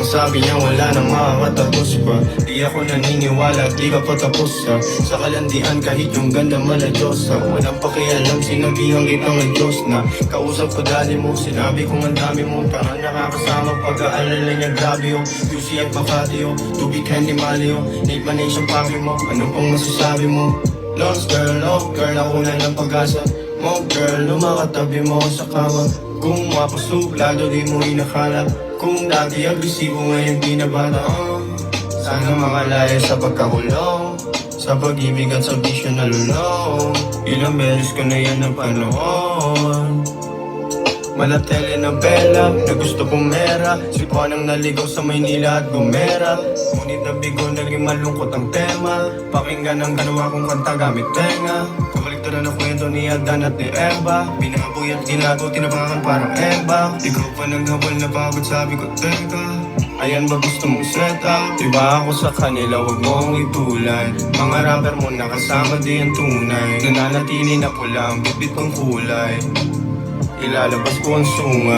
sabi niya wala nang makakatapos pa. Di ako naniniwala, di ka patapos ha. Sa kalandian kahit yung ganda maladyosa. Walang pakialam, sinabihan kitang ang Diyos na. Kausap ko dali mo, sinabi kong ang dami mo. Parang nakakasama pag-aalala niya, grabe yung UC at Makati yung tubig candy mali yung Nate Manation papi mo, ano pang masasabi mo? Lost girl, love girl, ako na ng pag-asa mo girl, lumakatabi mo sa kama. Kung mapuso, lalo di mo inakala. Kung dati agresibo, ngayon di na bata. Sana makalaya sa pagkakulong, sa pag-ibig at sa bisyo na lulong. Ilang beses ko na yan ang panahon. Mala telenovela na gusto pumera. Sipuan ang naligaw sa Maynila at gumera. Ngunit nabigo, naging malungkot ang tema. Pakinggan ang ganawa kong kanta gamit tenga. Kabaliktaran ang kwento ni Adan at ni Eva. Binaboy at ginago, tinabangan parang Eva. Ikaw pa nang habol na pagod, sabi ko teka, ayan ba gusto mong set up? Diba ako sa kanila, wag mong itulad. Mga rapper mo nakasama di ang tunay. Nananatili na pula ang bitbit kong kulay. Ilalabas ko ang sunga.